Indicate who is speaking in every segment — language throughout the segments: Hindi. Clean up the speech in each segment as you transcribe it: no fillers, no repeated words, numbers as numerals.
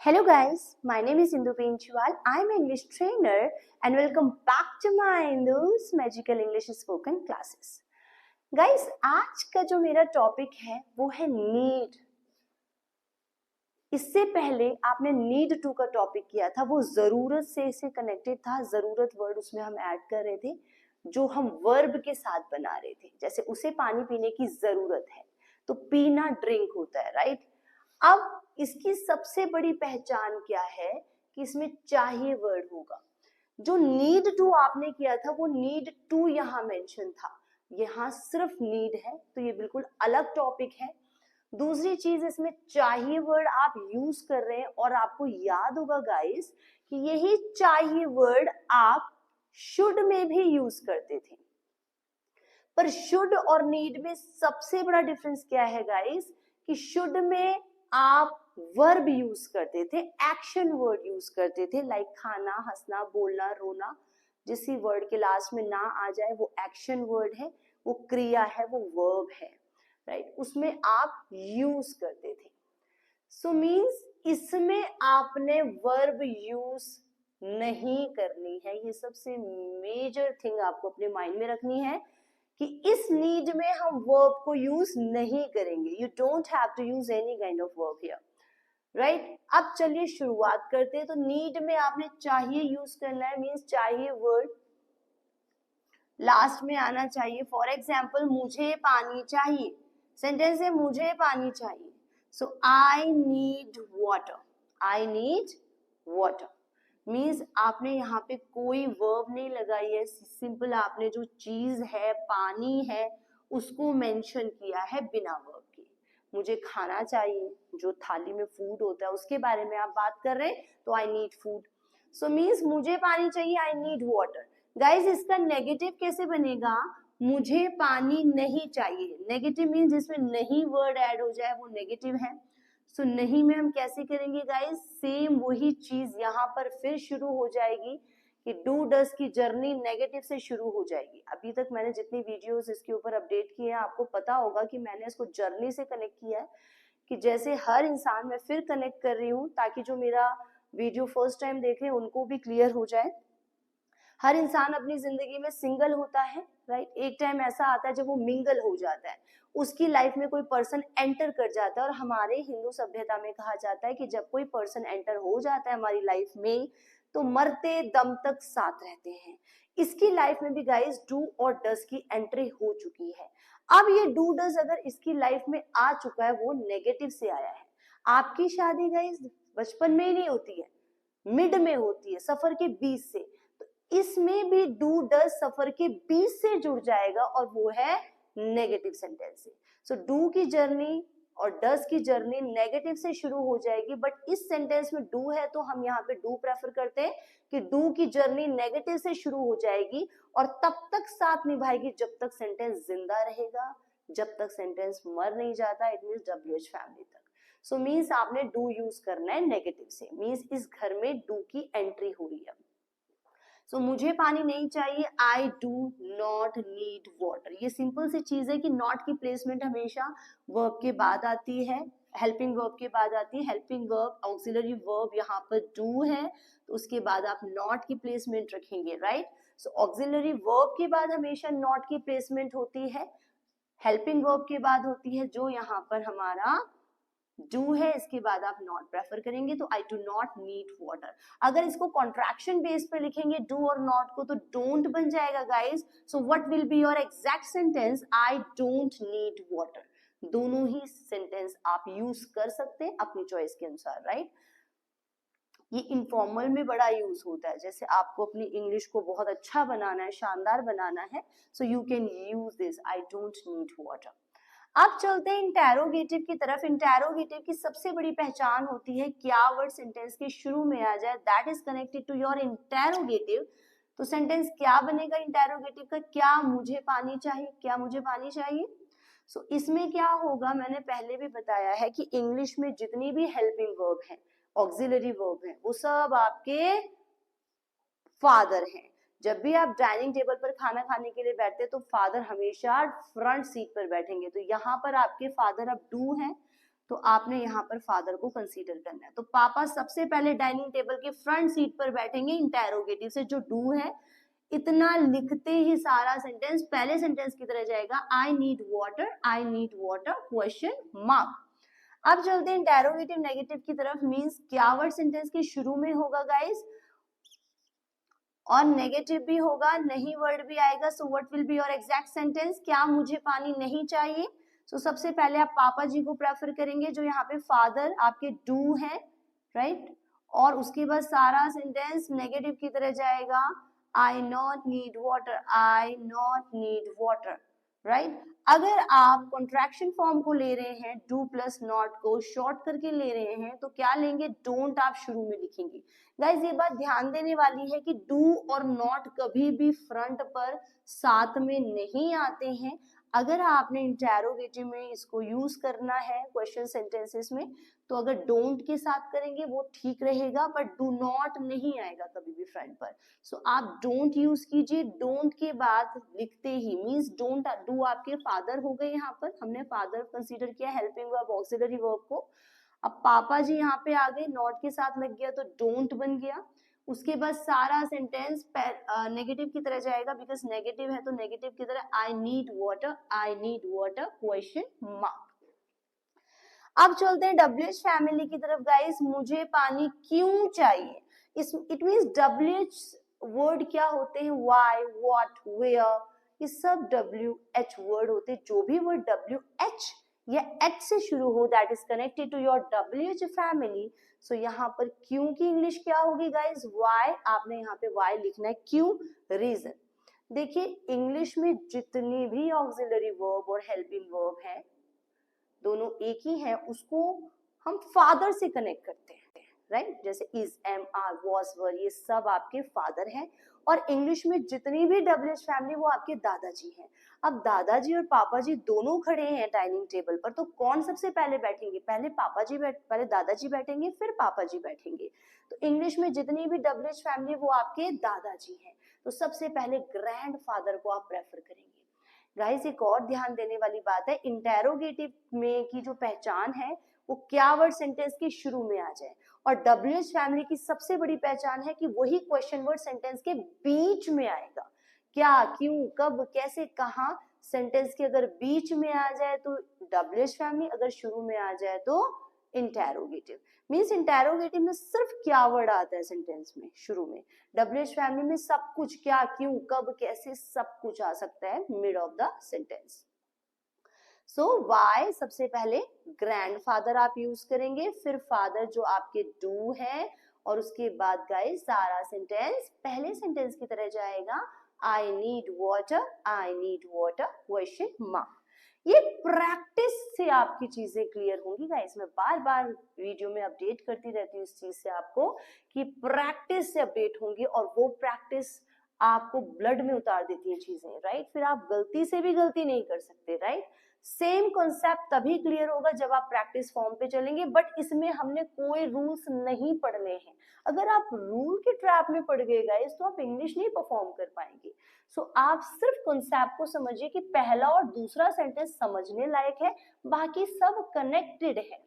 Speaker 1: Hello guys, my name is Indu Penchwal. I am an English trainer and welcome back to my Indu's Magical English Spoken Classes. Guys, आज का जो मेरा टॉपिक है वो है नीड. इससे पहले आपने नीड टू का टॉपिक किया था, वो जरूरत से इसे कनेक्टेड था. जरूरत वर्ड उसमें हम ऐड कर रहे थे जो हम वर्ब के साथ बना रहे थे. जैसे उसे पानी पीने की जरूरत है तो पीना ड्रिंक होता है, राइट. अब इसकी सबसे बड़ी पहचान क्या है कि इसमें चाहिए वर्ड होगा. जो नीड टू आपने किया था वो नीड टू यहाँ मेंशन था, यहाँ सिर्फ नीड है, तो ये बिल्कुल अलग टॉपिक है. दूसरी चीज, इसमें चाहिए वर्ड आप यूज कर रहे हैं और आपको याद होगा गाइस कि यही चाहिए वर्ड आप शुड में भी यूज करते थे. पर शुड और नीड में सबसे बड़ा डिफरेंस क्या है गाइस कि शुड में आप वर्ब यूज करते थे, एक्शन वर्ड यूज करते थे, लाइक खाना, हंसना, बोलना, रोना. जिस वर्ड के लास्ट में ना आ जाए वो एक्शन वर्ड है, वो क्रिया है, वो वर्ब है, राइट. उसमें आप यूज करते थे. सो मीन्स इसमें आपने वर्ब यूज नहीं करनी है. ये सबसे मेजर थिंग आपको अपने माइंड में रखनी है कि इस नीड में हम वर्ब को यूज नहीं करेंगे. You don't have to use any kind of verb here, right. अब चलिए शुरुआत करते हैं. तो नीड में आपने चाहिए यूज करना है, मीन्स चाहिए वर्ड लास्ट में आना चाहिए. फॉर एग्जाम्पल, मुझे पानी चाहिए. सेंटेंस है मुझे पानी चाहिए. So I need water. I need water means आपने यहाँ पे कोई वर्ब नहीं लगाई है. सिंपल आपने जो चीज है, पानी है, उसको मेंशन किया है बिना वर्ब के. मुझे खाना चाहिए, जो थाली में फूड होता है उसके बारे में आप बात कर रहे हैं, तो I need food. So means मुझे पानी चाहिए, आई नीड वाटर. गाइज, इसका नेगेटिव कैसे बनेगा? मुझे पानी नहीं चाहिए. नेगेटिव मीन्स जिसमें नहीं वर्ड ऐड हो जाए वो नेगेटिव है. सो नहीं में हम कैसे करेंगे गाइज? सेम वही चीज यहाँ पर फिर शुरू हो जाएगी कि डू डस की जर्नी नेगेटिव से शुरू हो जाएगी. अभी तक मैंने जितनी वीडियोस इसके ऊपर अपडेट किए हैं आपको पता होगा कि मैंने इसको जर्नी से कनेक्ट किया है, कि जैसे हर इंसान मैं फिर कनेक्ट कर रही हूँ ताकि जो मेरा वीडियो फर्स्ट टाइम देख रहे हैं उनको भी क्लियर हो जाए. हर इंसान अपनी जिंदगी में सिंगल होता है, राइट. एक टाइम ऐसा आता है जब वो मिंगल हो जाता है, उसकी लाइफ में कोई पर्सन एंटर कर जाता है. और हमारे हिंदू सभ्यता में कहा जाता है कि जब कोई पर्सन एंटर हो जाता है हमारी लाइफ में तो मरते दम तक साथ रहते हैं. इसकी लाइफ में भी गाइस डू और डस की एंट्री हो चुकी है. अब ये डू डस अगर इसकी लाइफ में आ चुका है, वो नेगेटिव से आया है. आपकी शादी गाइस बचपन में ही नहीं होती है, मिड में होती है, सफर के बीच से. इसमें भी डू डस सफर के बीच से जुड़ जाएगा और वो है नेगेटिव सेंटेंस से. सो डू की जर्नी और डस की जर्नी नेगेटिव से शुरू हो जाएगी. बट इस सेंटेंस में डू है तो हम यहाँ पे डू प्रेफर करते हैं कि डू की जर्नी नेगेटिव से शुरू हो जाएगी और तब तक साथ निभाएगी जब तक सेंटेंस जिंदा रहेगा, जब तक सेंटेंस मर नहीं जाता. इट मीन्स WH फैमिली तक. सो मीन्स आपने डू यूज करना है नेगेटिव से. मीन्स इस घर में डू की एंट्री हो रही है. सो मुझे पानी नहीं चाहिए, I do not need water. ये सिंपल सी चीज है कि नॉट की प्लेसमेंट हमेशा वर्ब के बाद आती है, हेल्पिंग वर्ब के बाद आती है. हेल्पिंग वर्ब ऑक्सिलरी वर्ब यहाँ पर डू है तो उसके बाद आप नॉट की प्लेसमेंट रखेंगे, राइट. सो ऑक्सिलरी वर्ब के बाद हमेशा नॉट की प्लेसमेंट होती है, हेल्पिंग वर्ब के बाद होती है, जो यहाँ पर हमारा डू है. इसके बाद आप नॉट प्रेफर करेंगे तो I do not need water. अगर इसको कॉन्ट्रैक्शन बेस पे लिखेंगे डू और नॉट को तो डोंट बन जाएगा guys. So what will be your exact sentence? I don't need water. दोनों ही सेंटेंस आप यूज कर सकते हैं अपनी चॉइस के अनुसार, राइट. ये इनफॉर्मल में बड़ा यूज होता है. जैसे आपको अपनी इंग्लिश को बहुत अच्छा बनाना है, शानदार बनाना है, so you can use this I don't need water. अब चलते हैं इंटेरोगेटिव की तरफ. इंटेरोगेटिव की सबसे बड़ी पहचान होती है क्या वर्ड सेंटेंस के शुरू में आ जाए, that is connected to your interrogative. तो सेंटेंस क्या बनेगा इंटेरोगेटिव का? क्या मुझे पानी चाहिए, क्या मुझे पानी चाहिए. सो इसमें क्या होगा, मैंने पहले भी बताया है कि इंग्लिश में जितनी भी हेल्पिंग वर्ब है, ऑक्सिलरी वर्ब है, वो सब आपके फादर हैं. जब भी आप डाइनिंग टेबल पर खाना खाने के लिए बैठते हैं तो फादर हमेशा फ्रंट सीट पर बैठेंगे. तो यहाँ पर आपके फादर अब डू हैं, तो आपने यहाँ पर फादर को कंसीडर करना है। तो पापा सबसे पहले डाइनिंग टेबल के फ्रंट सीट पर बैठेंगे, इंटेरोगेटिव से जो डू है इतना लिखते ही सारा सेंटेंस पहले सेंटेंस की तरह जाएगा, आई नीड वाटर क्वेश्चन मार्क। अब चलते हैं इंटेरोगेटिव नेगेटिव की तरफ, मींस क्या वर्ड सेंटेंस के शुरू में होगा गाइस, और नेगेटिव भी होगा, नहीं वर्ड भी आएगा। So what will be your exact sentence, क्या मुझे पानी नहीं चाहिए। सो सबसे पहले आप पापा जी को प्रेफर करेंगे, जो यहाँ पे फादर आपके डू है, राइट, और उसके बाद सारा सेंटेंस नेगेटिव की तरह जाएगा, आई नॉट नीड वाटर, राइट। अगर आप कॉन्ट्रैक्शन फॉर्म को ले रहे हैं, डू प्लस नॉट को शॉर्ट करके ले रहे हैं, तो क्या लेंगे, डोंट आप शुरू में लिखेंगे। गाइस ये बात ध्यान देने वाली है कि डू और नॉट कभी भी फ्रंट पर साथ में नहीं आते हैं। अगर आपने इंटेरोगेटिव में इसको यूज करना है क्वेश्चन सेंटेंसेस में, तो अगर डोंट के साथ करेंगे वो ठीक रहेगा, बट डू नॉट नहीं आएगा कभी भी फ्रंट पर। सो आप डोंट यूज कीजिए, डोंट के बाद लिखते ही, मींस डोंट, डू आपके फादर हो गए, यहाँ पर हमने फादर कंसीडर किया हेल्पिंग वर्ब ऑक्सिलरी वर्ब को। अब पापा जी यहाँ पे आ गए, नॉट के साथ लग गया तो डोंट बन गया। उसके बाद सारा सेंटेंस नेगेटिव की तरह जाएगा, बिकॉज नेगेटिव है तो नेगेटिव की तरह, आई नीड वाटर क्वेश्चन मार्क। अब चलते हैं WH फैमिली की तरफ गाइस, मुझे पानी क्यों चाहिए। इट मींस WH वर्ड क्या होते हैं, व्हाई, व्हाट, वेयर, ये सब WH वर्ड होते हैं। जो भी वर्ड WH या H से शुरू हो that is connected to your WH family. So यहाँ पर क्यों की इंग्लिश क्या होगी गाइस, व्हाई। आपने यहाँ पे व्हाई लिखना है, क्यों, रीजन। देखिए इंग्लिश में जितनी भी ऑक्सिलरी वर्ब और हेल्पिंग वर्ब है दोनों एक ही है, उसको हम फादर से कनेक्ट करते हैं, राइट। जैसे इज, एम, आर, वॉज, वर, ये सब आपके फादर हैं। और इंग्लिश में जितनी भी WH फैमिली वो आपके दादाजी हैं। अब दादाजी और पापा जी दोनों खड़े हैं डाइनिंग टेबल पर, तो कौन सबसे पहले बैठेंगे, पहले दादाजी बैठेंगे, फिर पापा जी बैठेंगे। तो इंग्लिश में जितनी भी WH फैमिली वो आपके दादाजी हैं, तो सबसे पहले ग्रैंड फादर को आप प्रेफर करेंगे। गाइस एक और ध्यान देने वाली बात है, इंटेरोगेटिव में की जो पहचान है वो क्या वर्ड सेंटेंस के शुरू में आ जाए, और WH फैमिली की सबसे बड़ी पहचान है कि वही क्वेश्चन वर्ड सेंटेंस के बीच में आएगा। क्या, क्यों, कब, कैसे, कहां, सेंटेंस के अगर बीच में आ जाए तो WH फैमिली, अगर शुरू में आ जाए तो इंटेरोगेटिव। मींस इंटेरोगेटिव में सिर्फ क्या वर्ड आता है सेंटेंस में शुरू में, WH फैमिली में सब कुछ, क्या, क्यों, कब, कैसे, सब कुछ आ सकता है mid of the sentence. So why सबसे पहले ग्रैंडफादर आप यूज करेंगे, फिर फादर जो आपके डू है, और उसके बाद गाइस सारा सेंटेंस पहले सेंटेंस की तरह जाएगा, आई नीड वाटर क्वेश्चन मार्क। ये प्रैक्टिस से आपकी चीजें क्लियर होंगी गाइस। मैं बार बार वीडियो में अपडेट करती रहती हूँ इस चीज से आपको, कि प्रैक्टिस से अपडेट होंगी, और वो प्रैक्टिस आपको ब्लड में उतार देती है चीजें, राइट। फिर आप गलती से भी गलती नहीं कर सकते, राइट। सेम कॉन्सेप्ट तभी क्लियर होगा जब आप प्रैक्टिस फॉर्म पे चलेंगे, बट इसमें हमने कोई रूल्स नहीं पढ़ने हैं। अगर आप रूल के ट्रैप में पड़ गए गाइस तो आप इंग्लिश नहीं परफॉर्म कर पाएंगे। सो आप सिर्फ कॉन्सेप्ट को समझिए कि पहला और दूसरा सेंटेंस समझने लायक है, बाकी सब कनेक्टेड है।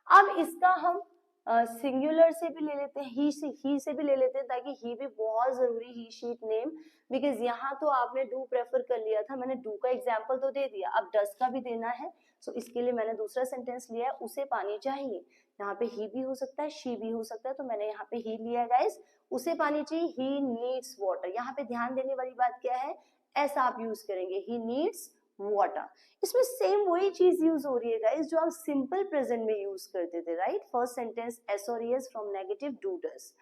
Speaker 1: अब इसका हम सिंगुलर से भी ले लेते हैं, ही से भी ले लेते हैं, ताकि ही भी बहुत जरूरी, ही शीट नेम, बिकॉज यहाँ तो आपने डू प्रेफर कर लिया था, मैंने डू का एग्जाम्पल तो दे दिया, अब डज का भी देना है। सो इसके लिए मैंने दूसरा सेंटेंस लिया है, उसे पानी चाहिए। यहाँ पे ही भी हो सकता है, शी भी हो सकता है, तो मैंने यहाँ पे ही लिया है गाइस, उसे पानी चाहिए, ही नीड्स वाटर। यहाँ पे ध्यान देने वाली बात क्या है, ऐसा आप यूज करेंगे, ही नीड्स वाटर। इसमें सेम वही चीज यूज हो रही है गाइस जो आप सिंपल प्रेजेंट में यूज करते थे, राइट। फर्स्ट सेंटेंस एस और S from negative do does.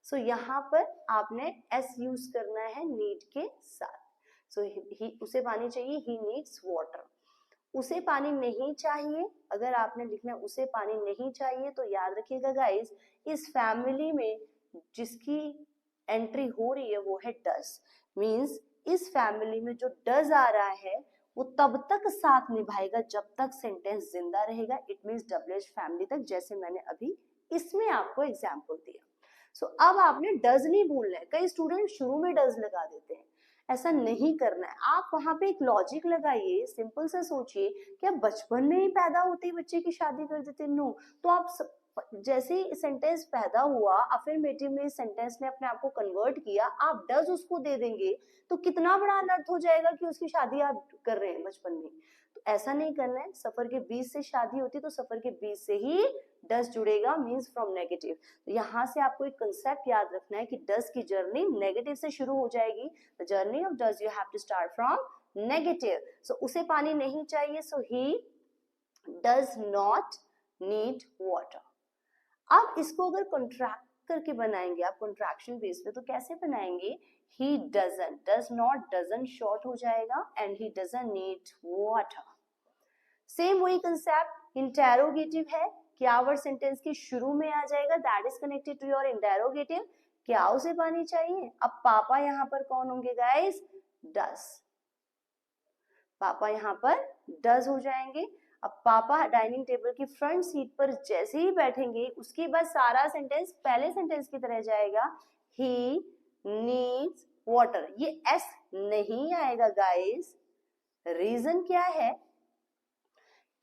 Speaker 1: So यहाँ पर आपने एस यूज करना है नीड के साथ। सो उसे पानी चाहिए, ही नीड्स वाटर। उसे पानी नहीं चाहिए, अगर आपने लिखना है उसे पानी नहीं चाहिए, तो याद रखिएगा गाइस इस फैमिली में जिसकी एंट्री हो रही है वो है डज। मींस इस फैमिली में जो डज आ रहा है वो तब तक साथ निभाएगा जब तक सेंटेंस जिंदा रहेगा। इट मींस WH फैमिली तक, जैसे मैंने अभी इसमें आपको एग्जांपल दिया। सो अब आपने डज नहीं भूलना है। कई स्टूडेंट शुरू में डज लगा देते हैं, ऐसा नहीं करना है। आप वहां पे एक लॉजिक लगाइए, सिंपल सा सोचिए, क्या बचपन में ही पैदा होते ही बच्चे की शादी कर देते? नो। तो आप जैसे ही सेंटेंस पैदा हुआ, अफर्मेटिव में सेंटेंस ने अपने आप को कन्वर्ट किया, आप डज उसको दे देंगे तो कितना बड़ा अनर्थ हो जाएगा कि उसकी शादी आप कर रहे हैं बचपन में। तो ऐसा नहीं करना है। सफर के बीच से शादी होती तो सफर के बीच से ही डज जुड़ेगा, मीन्स फ्रॉम नेगेटिव। तो यहाँ से आपको एक कंसेप्ट याद रखना है कि डज की जर्नी नेगेटिव से शुरू हो जाएगी। The journey of does you have to start from negative. So उसे पानी नहीं चाहिए, so he does not need water. अब इसको अगर कॉन्ट्रैक्ट करके बनाएंगे आप कॉन्ट्रैक्शन बेस पे, तो कैसे बनाएंगे? He doesn't, does not, doesn't short हो जाएगा and he doesn't need water. Same वही कंसेप्ट इंटेरोगेटिव है, क्या वर्ड सेंटेंस के शुरू में आ जाएगा, that is connected to your interrogative. क्या उसे पानी चाहिए? अब पापा यहाँ पर कौन होंगे गाइस? डज। पापा यहाँ पर डज हो जाएंगे। अब पापा डाइनिंग टेबल की फ्रंट सीट पर जैसे ही बैठेंगे, उसके बाद सारा सेंटेंस पहले सेंटेंस की तरह जाएगा, ही नीड्स वाटर। ये एस नहीं आएगा गाइस। रीजन क्या है?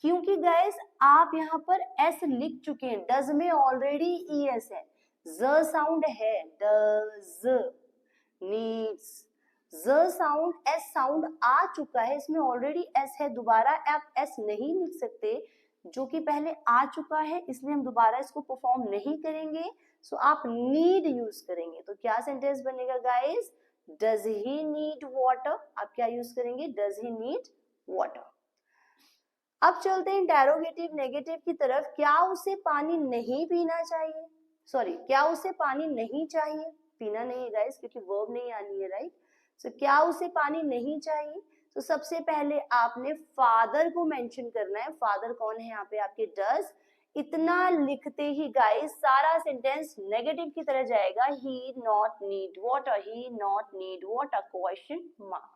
Speaker 1: क्योंकि गाइस आप यहाँ पर एस लिख चुके हैं, डज में ऑलरेडी ई एस है, ज साउंड है, डज नीड्स, ज साउंड, एस साउंड आ चुका है, इसमें ऑलरेडी एस है, दोबारा आप एस नहीं लिख सकते, जो कि पहले आ चुका है, इसलिए हम दोबारा इसको परफॉर्म नहीं करेंगे। सो आप नीड यूज करेंगे। तो क्या सेंटेंस बनेगा guys? Does he need water. आप क्या यूज करेंगे? Does he need water. अब चलते हैं इंटेरोगेटिव नेगेटिव की तरफ। क्या उसे पानी नहीं पीना चाहिए? सॉरी, क्या उसे पानी नहीं चाहिए? पीना नहीं है गाइस, क्योंकि वर्ब नहीं आनी है, राइट? सो क्या उसे पानी नहीं चाहिए? तो सबसे पहले आपने फादर को मेंशन करना है। फादर कौन है यहाँ पे? आपके डज। इतना लिखते ही गाइस सारा सेंटेंस नेगेटिव की तरह जाएगा, he not need water, he not need water, question mark.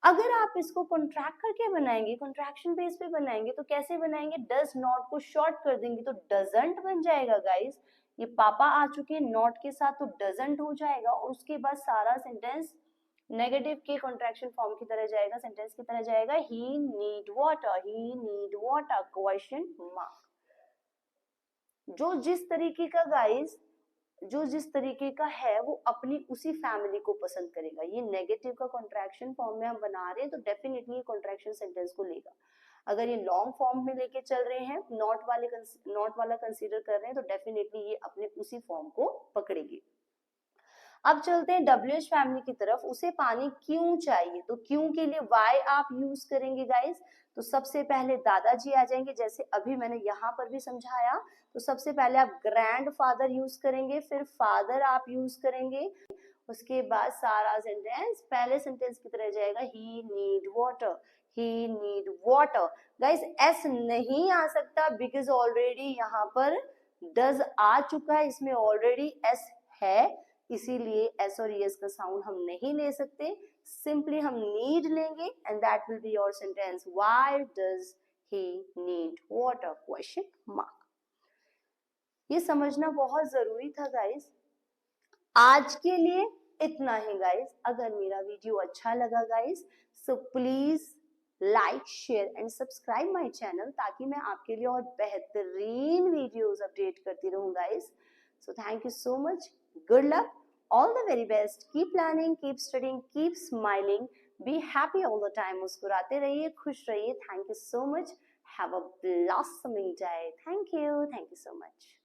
Speaker 1: अगर आप इसको कॉन्ट्रैक्ट करके बनाएंगे, कॉन्ट्रैक्शन बेस पे बनाएंगे, तो कैसे बनाएंगे? डज नॉट को शॉर्ट कर देंगे तो डजंट बन जाएगा गाइस। ये पापा आ चुके हैं नॉट के साथ, तो डजंट हो जाएगा, और उसके बाद सारा सेंटेंस नेगेटिव के कॉन्ट्रैक्शन फॉर्म की तरह जाएगा, सेंटेंस की तरह जाएगा, ही नीड वाटर, ही नीड वाटर, क्वेश्चन मार्क। जो जिस तरीके का गाइस, जो जिस तरीके का है वो अपनी उसी फैमिली को पसंद करेगा। ये नेगेटिव का कॉन्ट्रैक्शन फॉर्म में हम बना रहे हैं तो डेफिनेटली ये कॉन्ट्रैक्शन सेंटेंस को लेगा। अगर ये लॉन्ग फॉर्म में लेके चल रहे हैं, नॉट वाला कंसीडर कर रहे हैं, तो डेफिनेटली ये अपने उसी फॉर्म को पकड़ेगी। अब चलते हैं WH फैमिली की तरफ। उसे पानी क्यों चाहिए? तो क्यों के लिए वाई आप यूज करेंगे गाइस? तो सबसे पहले दादाजी आ जाएंगे, जैसे अभी मैंने यहाँ पर भी समझाया। तो सबसे पहले आप ग्रैंडफादर यूज करेंगे, फिर फादर आप यूज करेंगे, उसके बाद सारा सेंटेंस पहले सेंटेंस की तरह जाएगा, ही नीड वाटर, ही नीड वाटर। गाइस एस नहीं आ सकता बिकॉज ऑलरेडी यहाँ पर डज आ चुका है, इसमें ऑलरेडी एस है, इसीलिए एस और एस का साउंड हम नहीं ले सकते। सिंपली हम नीड लेंगे and that will be your sentence, why does he need water, question mark. ये समझना बहुत जरूरी था गाइस। आज के लिए इतना ही गाइस। अगर मेरा वीडियो अच्छा लगा guys, so please like, share and subscribe my channel, ताकि मैं आपके लिए और बेहतरीन वीडियोस अपडेट करती रहूं guys. So thank you so much, good luck, all the very best, keep planning, keep studying, keep smiling, be happy all the time, मुस्कुराते रहिए, खुश रहिए। Thank you so much, have a blossoming day. Thank you so much.